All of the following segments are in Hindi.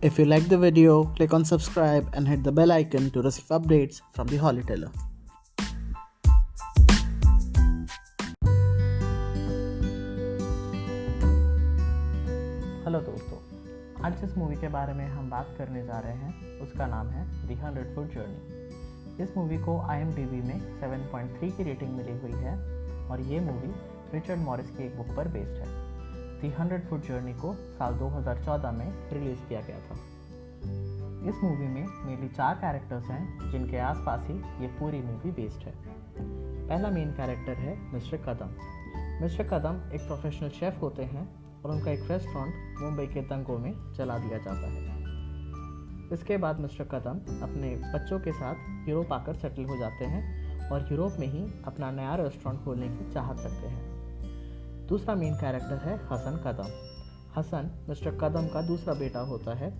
If you like the video, click on subscribe and hit the bell icon to receive updates from the Hollyteller. Hello दोस्तों, आज जिस मूवी के बारे में हम बात करने जा रहे हैं उसका नाम है द 100 फुट जर्नी। इस मूवी को IMDb में 7.3 की रेटिंग मिली हुई है और ये मूवी रिचर्ड मॉरिस की एक बुक पर बेस्ड है। द 100 फुट जर्नी को साल 2014 में रिलीज़ किया गया था। इस मूवी में मेनली 4 कैरेक्टर्स हैं जिनके आसपास ही ये पूरी मूवी बेस्ड है। पहला मेन कैरेक्टर है मिस्टर कदम। मिस्टर कदम एक प्रोफेशनल शेफ़ होते हैं और उनका एक रेस्टोरेंट मुंबई के दंगों में चला दिया जाता है। इसके बाद मिस्टर कदम अपने बच्चों के साथ यूरोप आकर सेटल हो जाते हैं और यूरोप में ही अपना नया रेस्टोरेंट खोलने की चाहत रखते हैं। दूसरा मेन कैरेक्टर है हसन कदम। हसन मिस्टर कदम का दूसरा बेटा होता है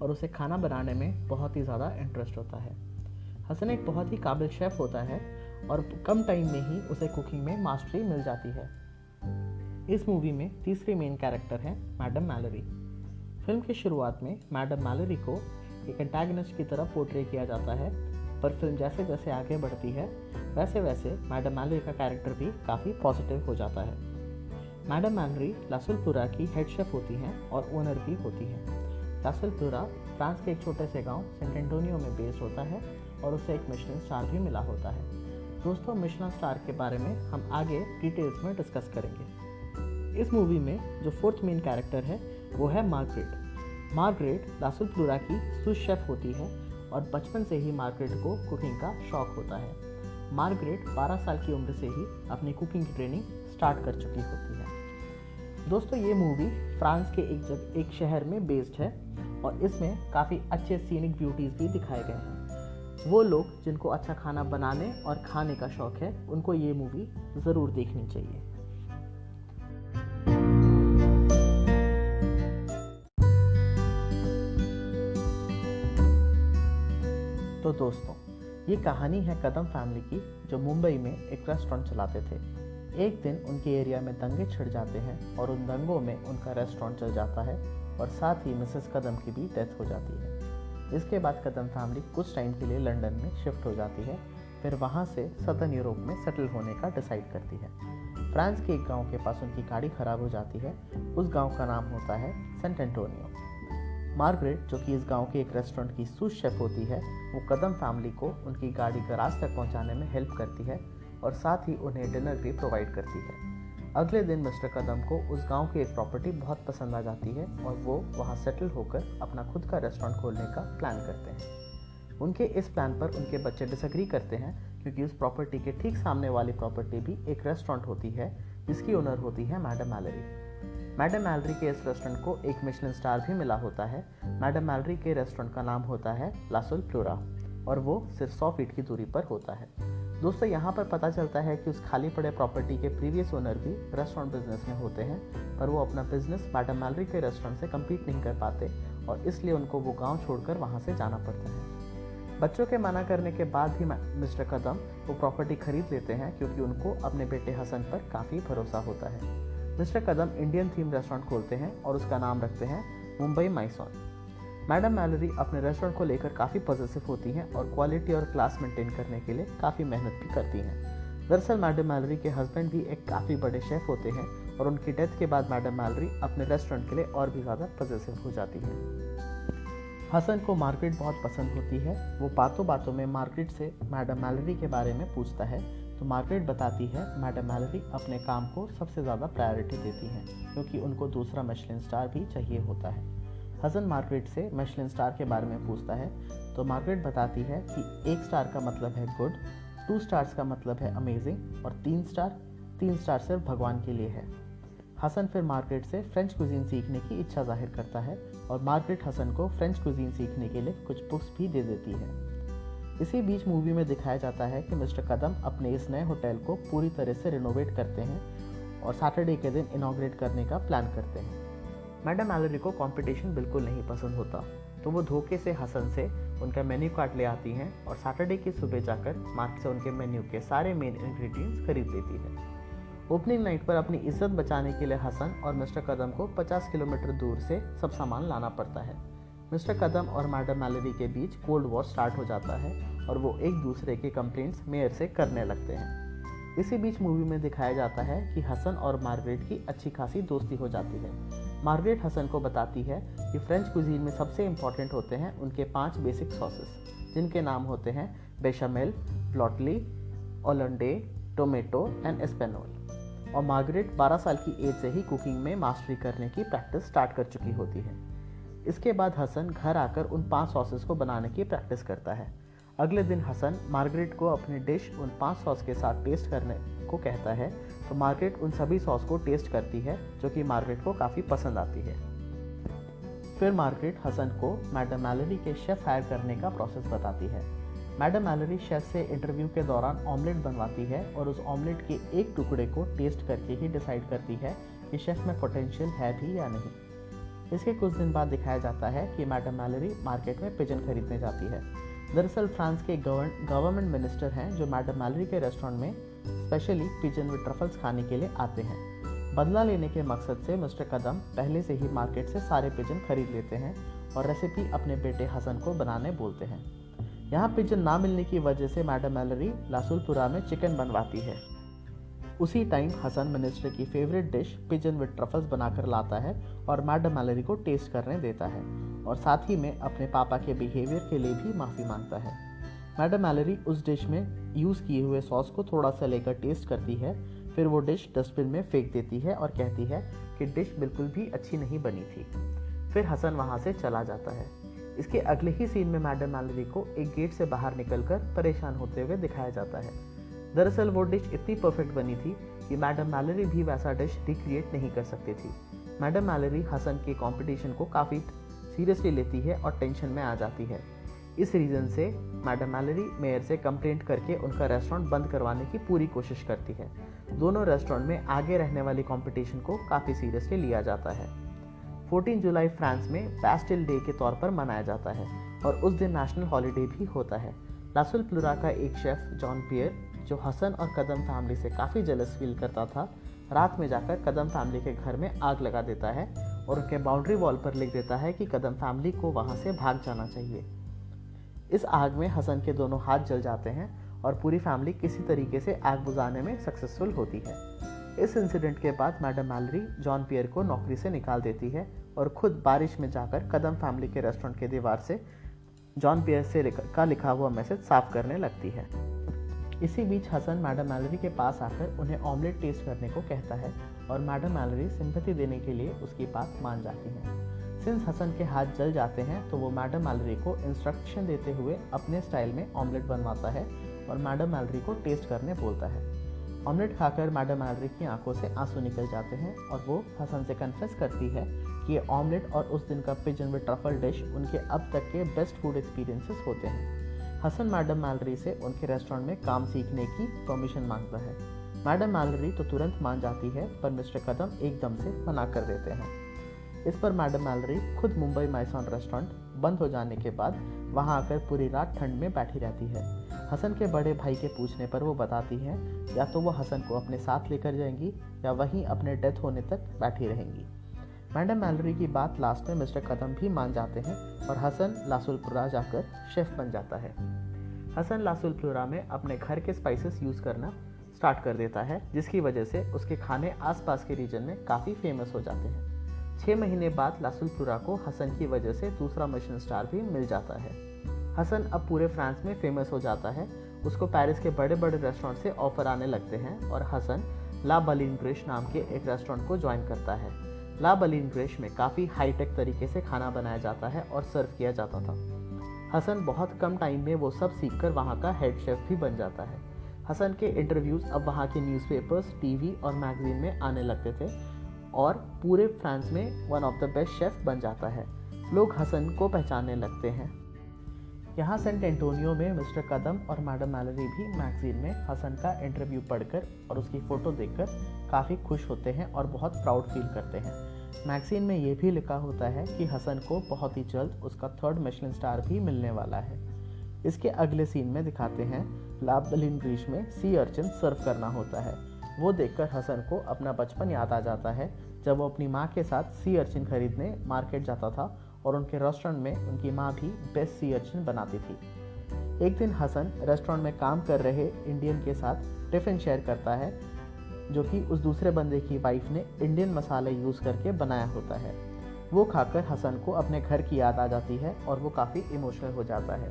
और उसे खाना बनाने में बहुत ही ज़्यादा इंटरेस्ट होता है। हसन एक बहुत ही काबिल शेफ़ होता है और कम टाइम में ही उसे कुकिंग में मास्टरी मिल जाती है। इस मूवी में तीसरी मेन कैरेक्टर है मैडम मैलरी। फिल्म की शुरुआत में मैडम मैलरी को एक एंटागनिस्ट की तरह पोर्ट्रे किया जाता है, पर फिल्म जैसे जैसे आगे बढ़ती है वैसे वैसे मैडम मैलरी का कैरेक्टर भी काफ़ी पॉजिटिव हो जाता है। मैडम मैलरी लासुलपुरा की हेड शेफ़ होती हैं और ओनर भी होती हैं। लासुलपुरा फ्रांस के एक छोटे से गांव सेंट एंटोनियो में बेस्ड होता है और उसे एक मिशेलिन स्टार भी मिला होता है। दोस्तों, मिशेलिन स्टार के बारे में हम आगे डिटेल्स में डिस्कस करेंगे। इस मूवी में जो फोर्थ मेन कैरेक्टर है वो है मार्गरेट। मार्गरेट लासुलपुरा की सूस शेफ़ होती है और बचपन से ही मार्गरेट को कुकिंग का शौक होता है। मार्गरेट 12 साल की उम्र से ही अपनी कुकिंग की ट्रेनिंग स्टार्ट कर चुकी होती है। दोस्तों, ये मूवी फ्रांस के एक शहर में बेस्ड है और इसमें काफ़ी अच्छे सीनिक ब्यूटीज़ भी दिखाए गए हैं। वो लोग जिनको अच्छा खाना बनाने और खाने का शौक है उनको ये मूवी ज़रूर देखनी चाहिए। तो दोस्तों, ये कहानी है कदम फैमिली की जो मुंबई में एक रेस्टोरेंट चलाते थे। एक दिन उनके एरिया में दंगे छिड़ जाते हैं और उन दंगों में उनका रेस्टोरेंट चल जाता है और साथ ही मिसेस कदम की भी डेथ हो जाती है। इसके बाद कदम फैमिली कुछ टाइम के लिए लंदन में शिफ्ट हो जाती है, फिर वहाँ से सदर्न यूरोप में सेटल होने का डिसाइड करती है। फ्रांस के एक गाँव के पास उनकी गाड़ी खराब हो जाती है। उस गाँव का नाम होता है सेंट एंटोनियो। मार्गरेट, जो कि इस गांव के एक रेस्टोरेंट की सूस शेफ़ होती है, वो कदम फैमिली को उनकी गाड़ी गैराज तक पहुंचाने में हेल्प करती है और साथ ही उन्हें डिनर भी प्रोवाइड करती है। अगले दिन मिस्टर कदम को उस गांव की एक प्रॉपर्टी बहुत पसंद आ जाती है और वो वहां सेटल होकर अपना खुद का रेस्टोरेंट खोलने का प्लान करते हैं। उनके इस प्लान पर उनके बच्चे डिसएग्री करते हैं क्योंकि उस प्रॉपर्टी के ठीक सामने वाली प्रॉपर्टी भी एक रेस्टोरेंट होती है जिसकी ओनर होती है मैडम मैलरी। मैडम मैलरी के इस रेस्टोरेंट को एक मिशेलिन स्टार भी मिला होता है। मैडम मैलरी के रेस्टोरेंट का नाम होता है लासुलपुरा और वो सिर्फ 100 फीट की दूरी पर होता है। दोस्तों, यहाँ पर पता चलता है कि उस खाली पड़े प्रॉपर्टी के प्रीवियस ओनर भी रेस्टोरेंट बिजनेस में होते हैं, पर वो अपना बिजनेस मैडम मैलरी के रेस्टोरेंट से कम्पीट नहीं कर पाते और इसलिए उनको वो गाँव छोड़कर वहाँ से जाना पड़ता है। बच्चों के मना करने के बाद भी मिस्टर कदम वो प्रॉपर्टी खरीद लेते हैं क्योंकि उनको अपने बेटे हसन पर काफ़ी भरोसा होता है। मिस्टर कदम इंडियन थीम रेस्टोरेंट खोलते हैं और उसका नाम रखते हैं मुंबई माइसॉन। मैडम मैलरी अपने रेस्टोरेंट को लेकर काफ़ी पॉजिटिव होती हैं और क्वालिटी और क्लास मेंटेन करने के लिए काफ़ी मेहनत भी करती हैं। दरअसल मैडम मैलरी के हस्बैंड भी एक काफ़ी बड़े शेफ़ होते हैं और उनकी डेथ के बाद मैडम मैलरी अपने रेस्टोरेंट के लिए और भी ज़्यादा पॉजिटिव हो जाती है। हसन को मार्गरेट बहुत पसंद होती है। वो बातों बातों में मार्गरेट से मैडम मैलरी के बारे में पूछता है तो मार्गरेट बताती है मैडम मैलरी अपने काम को सबसे ज़्यादा प्रायोरिटी देती हैं क्योंकि उनको दूसरा मिशेलिन स्टार भी चाहिए होता है। हसन मार्गरेट से मिशेलिन स्टार के बारे में पूछता है तो मार्गरेट बताती है कि 1 स्टार का मतलब है गुड, 2 स्टार्स का मतलब है अमेजिंग और 3 स्टार सिर्फ भगवान के लिए है। हसन फिर मार्गरेट से फ्रेंच कुजीन सीखने की इच्छा जाहिर करता है और मार्गरेट हसन को फ्रेंच कुजीन सीखने के लिए कुछ बुक्स भी दे देती है। इसी बीच मूवी में दिखाया जाता है कि मिस्टर कदम अपने इस नए होटल को पूरी तरह से रिनोवेट करते हैं और सैटरडे के दिन इनॉग्रेट करने का प्लान करते हैं। मैडम मैलरी को कंपटीशन बिल्कुल नहीं पसंद होता, तो वो धोखे से हसन से उनका मेन्यू कार्ड ले आती हैं और सैटरडे की सुबह जाकर मार्केट से उनके मेन्यू के सारे मेन इंग्रेडिएंट्स खरीद लेती है। ओपनिंग नाइट पर अपनी इज्जत बचाने के लिए हसन और मिस्टर कदम को 50 किलोमीटर दूर से सब सामान लाना पड़ता है। मिस्टर कदम और मैडम मैलरी के बीच कोल्ड वॉर स्टार्ट हो जाता है और वो एक दूसरे के कंप्लेंट्स मेयर से करने लगते हैं। इसी बीच मूवी में दिखाया जाता है कि हसन और मार्गरेट की अच्छी खासी दोस्ती हो जाती है। मार्गरेट हसन को बताती है कि फ्रेंच कुजीन में सबसे इम्पॉर्टेंट होते हैं उनके 5 बेसिक सॉसेस, जिनके नाम होते हैं बेशामेल, ब्लॉटली, ओलंडे, टोमेटो एंड एस्पेनोल। और मार्गरेट 12 साल की एज से ही कुकिंग में मास्टरी करने की प्रैक्टिस स्टार्ट कर चुकी होती है। इसके बाद हसन घर आकर उन 5 सॉसेस को बनाने की प्रैक्टिस करता है। अगले दिन हसन मार्गरेट को अपनी डिश उन 5 सॉस के साथ टेस्ट करने को कहता है, तो मार्गरेट उन सभी सॉस को टेस्ट करती है, जो कि मार्गरेट को काफ़ी पसंद आती है। फिर मार्गरेट हसन को मैडम मैलरी के शेफ़ हायर करने का प्रोसेस बताती है। मैडम मैलरी शेफ़ से इंटरव्यू के दौरान ऑमलेट बनवाती है और उस ऑमलेट के एक टुकड़े को टेस्ट करके ही डिसाइड करती है कि शेफ़ में पोटेंशियल है भी या नहीं। इसके कुछ दिन बाद दिखाया जाता है कि मैडम मैलरी मार्केट में पिजन खरीदने जाती है। दरअसल फ्रांस के गवर्नमेंट मिनिस्टर हैं जो मैडम मैलरी के रेस्टोरेंट में स्पेशली पिजन विद ट्रफल्स खाने के लिए आते हैं। बदला लेने के मकसद से मिस्टर कदम पहले से ही मार्केट से सारे पिजन खरीद लेते हैं और रेसिपी अपने बेटे हसन को बनाने बोलते हैं। यहाँ पिजन ना मिलने की वजह से मैडम मैलरी लासुलपुरा में चिकन बनवाती है। उसी टाइम हसन मिनिस्टर की favourite dish pigeon with truffles बनाकर लाता है और मैडम मैलरी को टेस्ट करने देता है और साथ ही में अपने पापा के बिहेवियर के लिए भी माफ़ी मांगता है। मैडम मैलरी उस डिश में यूज़ किए हुए सॉस को थोड़ा सा लेकर टेस्ट करती है, फिर वो डिश डस्टबिन में फेंक देती है और कहती है कि डिश बिल्कुल भी अच्छी नहीं बनी थी। फिर हसन वहाँ से चला जाता है। इसके अगले ही सीन में मैडम मैलरी को एक गेट से बाहर निकलकर परेशान होते हुए दिखाया जाता है। दरअसल वो डिश इतनी परफेक्ट बनी थी कि मैडम मैलरी भी वैसा डिश रिक्रिएट नहीं कर सकती थी। मैडम मैलरी हसन के कंपटीशन को काफ़ी सीरियसली लेती है और टेंशन में आ जाती है। इस रीज़न से मैडम मैलरी मेयर से कंप्लेंट करके उनका रेस्टोरेंट बंद करवाने की पूरी कोशिश करती है। दोनों रेस्टोरेंट में आगे रहने वाली कंपटीशन को काफ़ी सीरियसली लिया जाता है। 14 जुलाई फ्रांस में बैस्टिल डे के तौर पर मनाया जाता है और उस दिन नेशनल हॉलीडे भी होता है। लासुलपुरा का एक शेफ़ जॉन पियर, जो हसन और कदम फैमिली से काफ़ी जेलस फील करता था, रात में जाकर कदम फैमिली के घर में आग लगा देता है और उनके बाउंड्री वॉल पर लिख देता है कि कदम फैमिली को वहाँ से भाग जाना चाहिए। इस आग में हसन के दोनों हाथ जल जाते हैं और पूरी फैमिली किसी तरीके से आग बुझाने में सक्सेसफुल होती है। इस इंसिडेंट के बाद मैडम मैलरी जॉन पियर को नौकरी से निकाल देती है और खुद बारिश में जाकर कदम फैमिली के रेस्टोरेंट के दीवार से जॉन पियर से का लिखा हुआ मैसेज साफ करने लगती है। इसी बीच हसन मैडम मैलरी के पास आकर उन्हें ऑमलेट टेस्ट करने को कहता है और मैडम मैलरी सिंपैथी देने के लिए उसकी बात मान जाती हैं। सिंस हसन के हाथ जल जाते हैं तो वो मैडम मैलरी को इंस्ट्रक्शन देते हुए अपने स्टाइल में ऑमलेट बनवाता है और मैडम मैलरी को टेस्ट करने बोलता है। ऑमलेट खाकर मैडम मैलरी की आंखों से आंसू निकल जाते हैं और वो हसन से कन्फेस करती है कि ये ऑमलेट और उस दिन का पिजन विद ट्रफल डिश उनके अब तक के बेस्ट फूड एक्सपीरियंसेस होते हैं। हसन मैडम मैलरी से उनके रेस्टोरेंट में काम सीखने की परमिशन मांगता है। मैडम मैलरी तो तुरंत मान जाती है, पर मिस्टर कदम एकदम से मना कर देते हैं। इस पर मैडम मैलरी खुद मुंबई माइसॉन रेस्टोरेंट बंद हो जाने के बाद वहां आकर पूरी रात ठंड में बैठी रहती है। हसन के बड़े भाई के पूछने पर वो बताती हैं या तो वो हसन को अपने साथ लेकर जाएंगी या वहीं अपने डेथ होने तक बैठी रहेंगी। मैडम मैलरी की बात लास्ट में मिस्टर कदम भी मान जाते हैं और हसन लासुलपुरा जाकर शेफ़ बन जाता है। हसन लासुलपुरा में अपने घर के स्पाइसेस यूज़ करना स्टार्ट कर देता है, जिसकी वजह से उसके खाने आसपास के रीजन में काफ़ी फेमस हो जाते हैं। 6 महीने बाद लासुलपुरा को हसन की वजह से दूसरा मिशेलिन स्टार भी मिल जाता है। हसन अब पूरे फ्रांस में फेमस हो जाता है। उसको पेरिस के बड़े बड़े रेस्टोरेंट से ऑफर आने लगते हैं और हसन ला बलिन ग्रिश नाम के एक रेस्टोरेंट को ज्वाइन करता है। ला बलिन ग्रिश में काफ़ी हाईटेक तरीके से खाना बनाया जाता है और सर्व किया जाता था। हसन बहुत कम टाइम में वो सब सीखकर वहाँ का हेड शेफ़ भी बन जाता है। हसन के इंटरव्यूज़ अब वहाँ के न्यूज़पेपर्स, टीवी और मैगजीन में आने लगते थे और पूरे फ्रांस में one of the best chef बन जाता है। लोग हसन को पहचानने लगते हैं। यहाँ सेंट एंटोनियो में मिस्टर कदम और मैडम मैलरी भी मैगजीन में हसन का इंटरव्यू पढ़कर और उसकी फ़ोटो देखकर काफ़ी खुश होते हैं और बहुत प्राउड फील करते हैं। मैगजीन में ये भी लिखा होता है कि हसन को बहुत ही जल्द उसका 3rd मिशेलिन स्टार भी मिलने वाला है। इसके अगले सीन में दिखाते हैं ला बलिन ग्रिश में सी अर्चिन सर्व करना होता है। वो देखकर हसन को अपना बचपन याद आ जाता है, जब वो अपनी माँ के साथ सी अर्चिन खरीदने मार्केट जाता था और उनके रेस्टोरेंट में उनकी माँ भी बेस्ट सी अर्चिन बनाती थी। एक दिन हसन रेस्टोरेंट में काम कर रहे इंडियन के साथ टिफ़िन शेयर करता है, जो कि उस दूसरे बंदे की वाइफ ने इंडियन मसाले यूज़ करके बनाया होता है। वो खाकर हसन को अपने घर की याद आ जाती है और वो काफ़ी इमोशनल हो जाता है।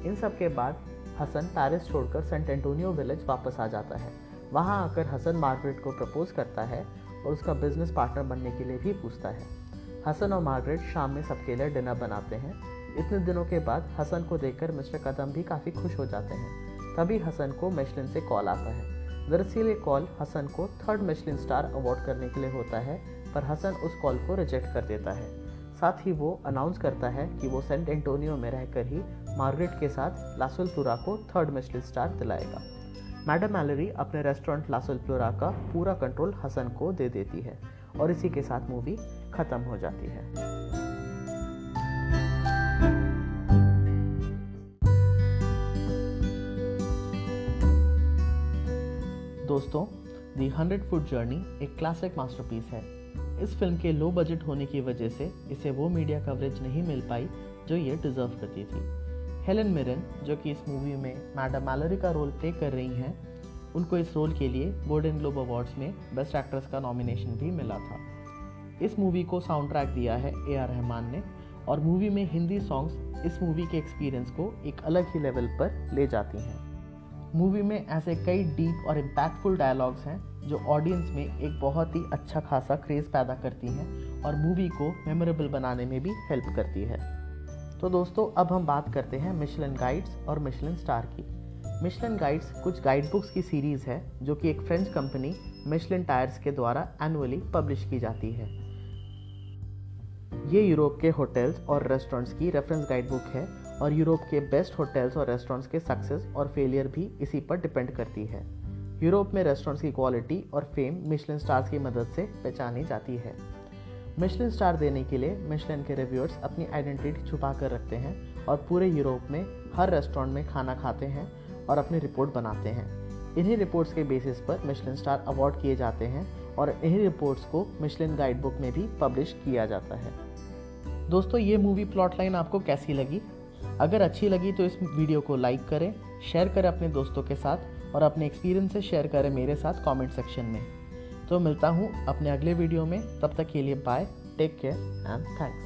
इन सब के बाद हसन पेरिस छोड़कर सेंट एंटोनियो विलेज वापस आ जाता है। वहाँ आकर हसन मार्गरेट को प्रपोज करता है और उसका बिजनेस पार्टनर बनने के लिए भी पूछता है। हसन और मार्गरेट शाम में सबके लिए डिनर बनाते हैं। इतने दिनों के बाद हसन को देखकर मिस्टर कदम भी काफ़ी खुश हो जाते हैं। तभी हसन को मिशेलिन से कॉल आता है। दरअसल ये कॉल हसन को 3rd मिशेलिन स्टार अवार्ड करने के लिए होता है, पर हसन उस कॉल को रिजेक्ट कर देता है। साथ ही वो अनाउंस करता है कि वो सेंट एंटोनियो में रहकर ही मार्गरेट के साथ ला सोल्प्लुरा को 3rd मिशेलिन स्टार दिलाएगा। मैडम मैलोरी अपने रेस्टोरेंट ला सोल्प्लुरा का पूरा कंट्रोल हसन को दे देती है और इसी के साथ मूवी खत्म हो जाती है। दोस्तों, दी 100 फुट जर्नी एक क्लासिक मास्टरपीस है। इस फिल्म के लो बजट होने की वजह से इसे वो मीडिया कवरेज नहीं मिल पाई जो ये डिजर्व करती थी। हेलन मिरन, जो कि इस मूवी में मैडम मैलोरी का रोल प्ले कर रही हैं, उनको इस रोल के लिए गोल्डन ग्लोब अवार्ड्स में बेस्ट एक्ट्रेस का नॉमिनेशन भी मिला था। इस मूवी को साउंड ट्रैक दिया है AR रहमान ने, और मूवी में हिंदी सॉन्ग्स इस मूवी के एक्सपीरियंस को एक अलग ही लेवल पर ले जाती हैं। मूवी में ऐसे कई डीप और इम्पैक्टफुल डायलॉग्स हैं जो ऑडियंस में एक बहुत ही अच्छा खासा क्रेज़ पैदा करती हैं और मूवी को मेमोरेबल बनाने में भी हेल्प करती है। तो दोस्तों, अब हम बात करते हैं मिशेलिन गाइड्स और मिशेलिन स्टार की। मिशेलिन गाइड्स कुछ गाइड बुक्स की सीरीज़ है जो कि एक फ्रेंच कंपनी मिशेलिन टायर्स के द्वारा एनुअली पब्लिश की जाती है। ये यूरोप के होटल्स और रेस्टोरेंट्स की रेफरेंस गाइड बुक है और यूरोप के बेस्ट होटल्स और रेस्टोरेंट्स के सक्सेस और फेलियर भी इसी पर डिपेंड करती है। यूरोप में रेस्टोरेंट्स की क्वालिटी और फेम मिशेलिन स्टार्स की मदद से पहचानी जाती है। मिशेलिन स्टार देने के लिए मिशेलिन के रिव्यूअर्स अपनी आइडेंटिटी छुपा कर रखते हैं और पूरे यूरोप में हर रेस्टोरेंट में खाना खाते हैं और अपनी रिपोर्ट बनाते हैं। इन्हीं रिपोर्ट्स के बेसिस पर मिशेलिन स्टार अवार्ड किए जाते हैं और इन्हीं रिपोर्ट्स को मिशेलिन गाइड बुक में भी पब्लिश किया जाता है। दोस्तों, ये मूवी प्लॉट लाइन आपको कैसी लगी? अगर अच्छी लगी तो इस वीडियो को लाइक करें, शेयर करें अपने दोस्तों के साथ और अपने एक्सपीरियंस से शेयर करें मेरे साथ कमेंट सेक्शन में। तो मिलता हूँ अपने अगले वीडियो में, तब तक के लिए bye, take care and thanks.